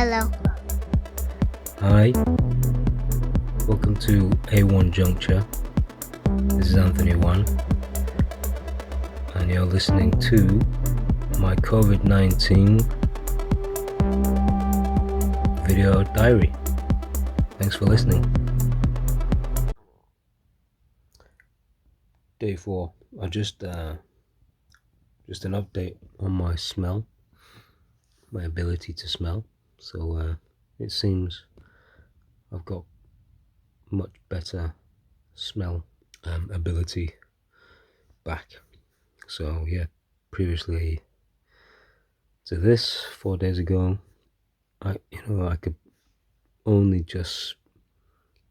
Hello. Hi, welcome to A1 Juncture. This is Anthony One, and you're listening to my COVID-19 video diary. Thanks for listening. Day 4. Just an update on my smell, my ability to smell. So it seems I've got much better smell ability back. So yeah, previously to this 4 days ago, I could only just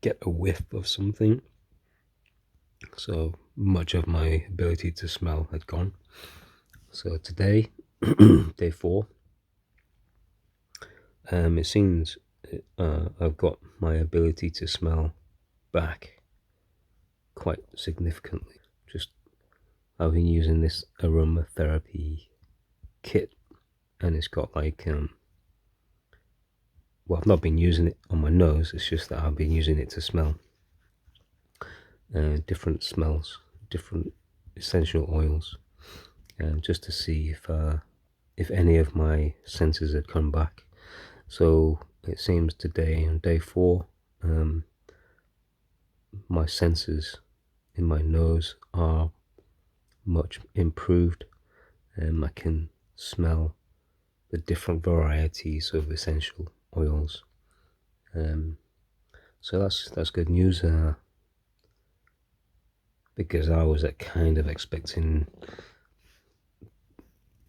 get a whiff of something, so much of my ability to smell had gone. So today, day 4, it seems I've got my ability to smell back quite significantly. I've been using this aromatherapy kit, and it's got like I've not been using it on my nose, it's just that I've been using it to smell different smells, different essential oils, just to see if any of my senses had come back. So it seems today, on day 4, my senses in my nose are much improved. I can smell the different varieties of essential oils. So that's good news, because I was kind of expecting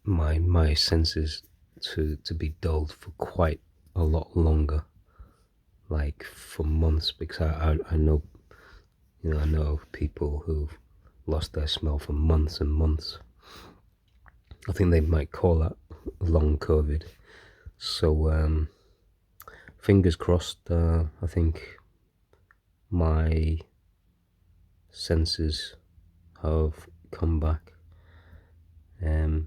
my senses to be dulled for quite a lot longer, like for months, because I know I know people who've lost their smell for months and months. I think they might call that long COVID. So fingers crossed. I think my senses have come back, and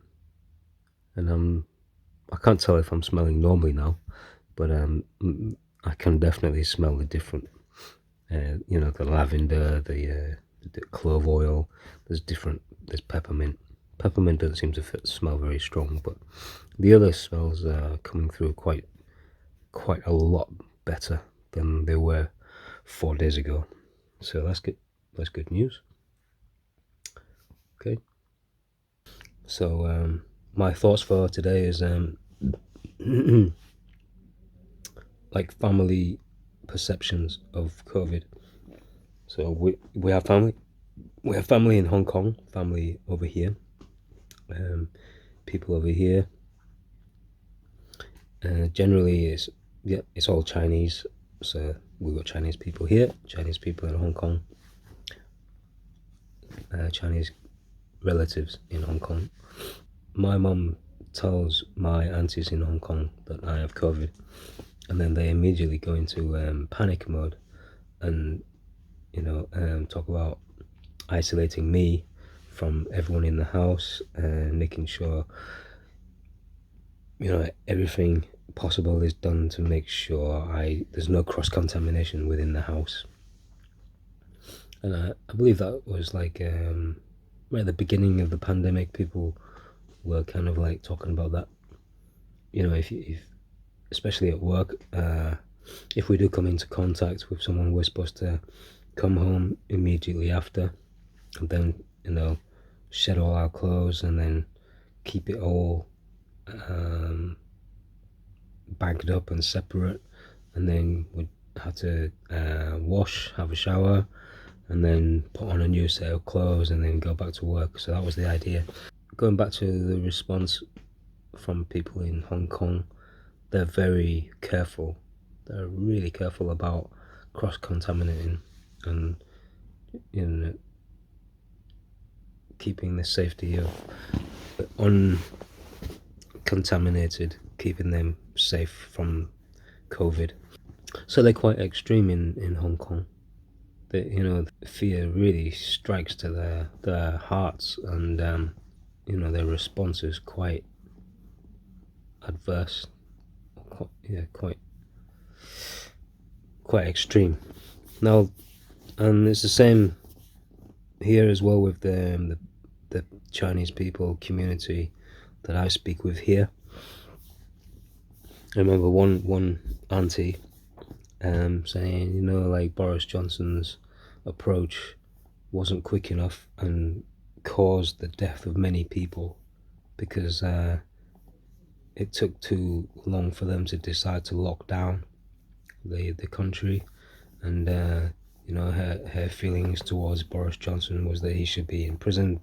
I can't tell if I'm smelling normally now, but I can definitely smell the different. The lavender, the clove oil. There's peppermint. Peppermint doesn't seem to smell very strong, but the other smells are coming through quite a lot better than they were 4 days ago. So that's good. That's good news. Okay. So my thoughts for today is like family perceptions of COVID. So we have family. We have family in Hong Kong. Family over here. People over here. Generally, it's all Chinese. So we've got Chinese people here, Chinese people in Hong Kong, Chinese relatives in Hong Kong. My mum tells my aunties in Hong Kong that I have COVID, and then they immediately go into panic mode and talk about isolating me from everyone in the house and making sure everything possible is done to make sure there's no cross-contamination within the house. And I believe that was like right at the beginning of the pandemic, people were kind of like talking about that. If especially at work, if we do come into contact with someone, we're supposed to come home immediately after, and then shed all our clothes and then keep it all bagged up and separate, and then we'd have to wash, have a shower, and then put on a new set of clothes and then go back to work. So that was the idea. Going back to the response from people in Hong Kong, they're very careful. They're really careful about cross-contaminating and keeping the safety of uncontaminated, keeping them safe from COVID. So they're quite extreme in Hong Kong. The fear really strikes to their hearts, and their response is quite adverse, quite extreme. Now, and it's the same here as well with the Chinese people community that I speak with here. I remember one auntie saying, you know, like Boris Johnson's approach wasn't quick enough and caused the death of many people because it took too long for them to decide to lock down the country. And you know, her feelings towards Boris Johnson was that he should be in prison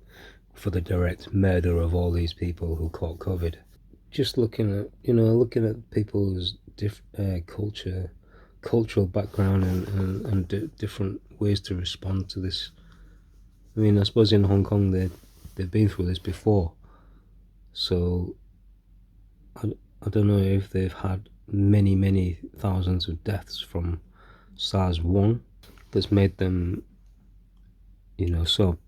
for the direct murder of all these people who caught COVID. Just looking at people's cultural background and different ways to respond to this. I mean, I suppose in Hong Kong they've been through this before, so I don't know if they've had many thousands of deaths from SARS-1 that's made them, you know, so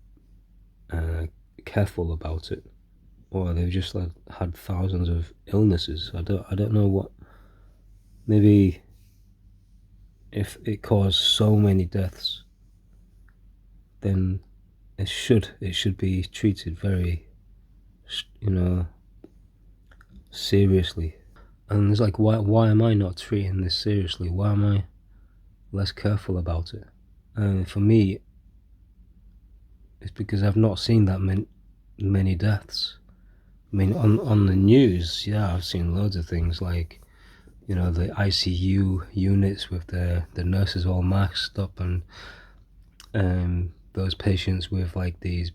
careful about it, or they've just had thousands of illnesses. I don't know what. Maybe if it caused so many deaths, then it should be treated very, you know, seriously. And it's like, why am I not treating this seriously? Why am I less careful about it? And for me, it's because I've not seen that many deaths. I mean, on the news, yeah, I've seen loads of things like, you know, the ICU units with the nurses all masked up, and those patients with like these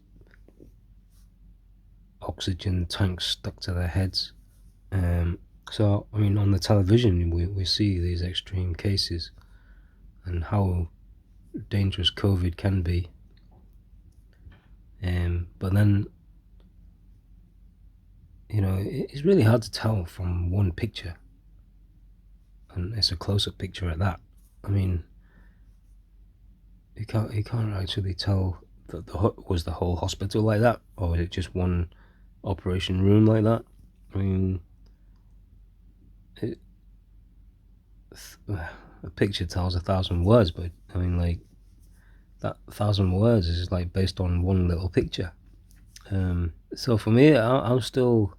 oxygen tanks stuck to their heads. So, I mean, on the television, we see these extreme cases and how dangerous COVID can be. But then, you know, it's really hard to tell from one picture, and it's a close-up picture at that. I mean, you can't actually tell that was the whole hospital like that, or was it just one operation room like that? I mean, a picture tells 1,000 words, but I mean, like, that 1,000 words is like based on one little picture. So for me, I'm still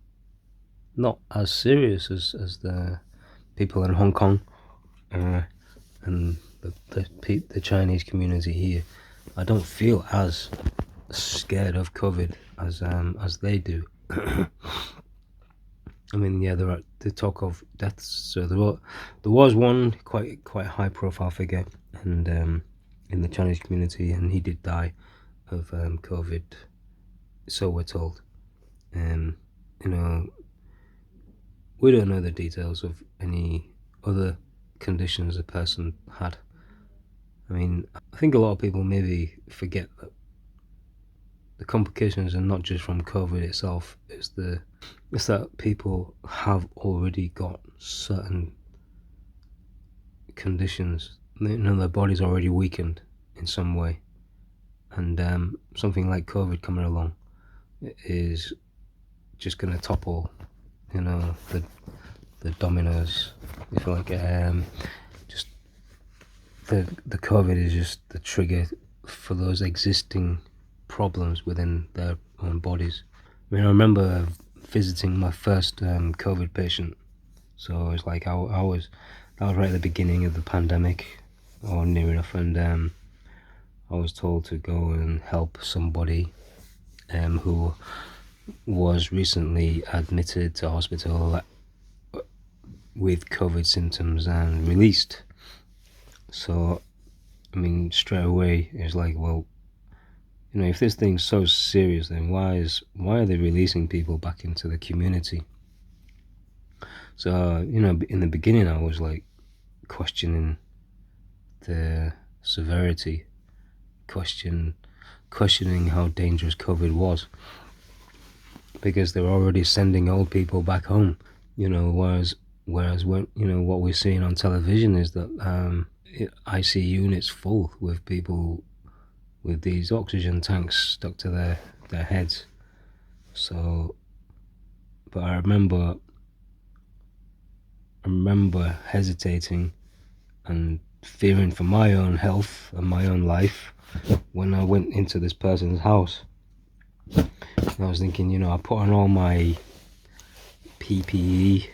not as serious as the people in Hong Kong and the Chinese community here. I don't feel as scared of COVID as they do. I mean, yeah, the talk of deaths. So there was one quite high profile figure, and in the Chinese community, and he did die of COVID. So we're told. You know, we don't know the details of any other conditions the person had. I mean, I think a lot of people maybe forget that the complications are not just from COVID itself. It's that people have already got certain conditions. You know, their body's already weakened in some way, and something like COVID coming along is just going to topple, you know, the dominoes. I feel like just the COVID is just the trigger for those existing problems within their own bodies. I mean, I remember visiting my first COVID patient. So it's like that was right at the beginning of the pandemic, or near enough, and I was told to go and help somebody who was recently admitted to hospital with COVID symptoms and released. So, I mean, straight away it's like, well, you know, if this thing's so serious, then why are they releasing people back into the community? So, you know, in the beginning I was like questioning the severity, questioning how dangerous COVID was, because they were already sending old people back home, you know, whereas when, you know, what we're seeing on television is that ICU units full with people with these oxygen tanks stuck to their heads. So, but I remember I remember hesitating and fearing for my own health and my own life when I went into this person's house. And I was thinking, I put on all my PPE,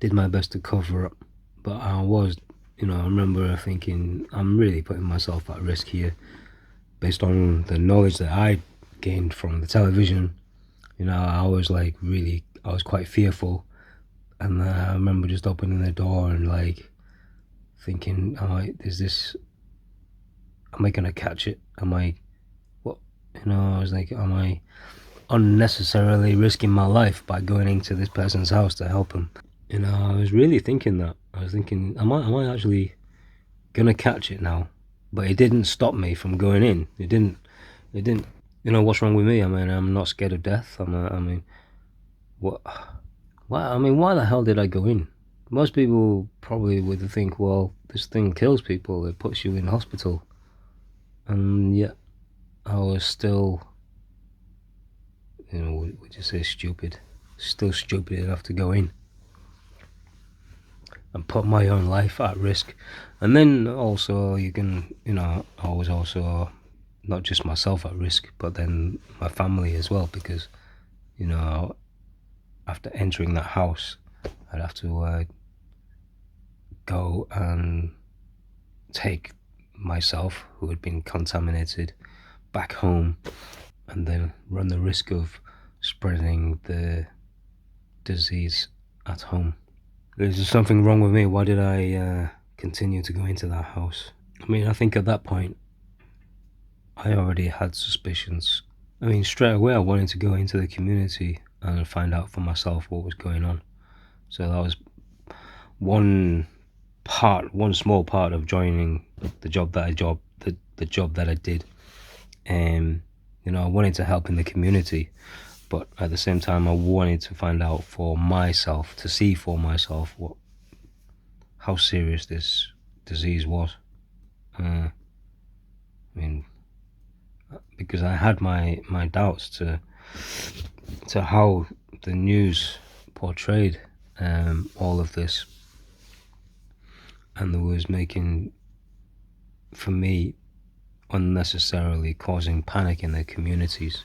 did my best to cover up, but I remember thinking, I'm really putting myself at risk here based on the knowledge that I gained from the television. I was quite fearful, and I remember just opening the door and thinking, am I gonna catch it? Am I, what, I was like, am I unnecessarily risking my life by going into this person's house to help him? I was really thinking that. I was thinking, am I actually gonna catch it now? But it didn't stop me from going in. It didn't. What's wrong with me? I mean, I'm not scared of death. What? Why the hell did I go in? Most people probably would think, well, this thing kills people. It puts you in hospital. And yet, I was still, would you say stupid? Still stupid enough to go in and put my own life at risk. And then also I was also not just myself at risk, but then my family as well, because after entering that house, I'd have to go and take myself, who had been contaminated, back home, and then run the risk of spreading the disease at home. There's something wrong with me. Why did I continue to go into that house? I think at that point I already had suspicions. Straight away I wanted to go into the community and find out for myself what was going on. So that was one small part of joining the job that I did. I wanted to help in the community, but at the same time I wanted to find out for myself, to see for myself how serious this disease was. Because I had my doubts to how the news portrayed all of this, and it was making, for me, unnecessarily causing panic in their communities.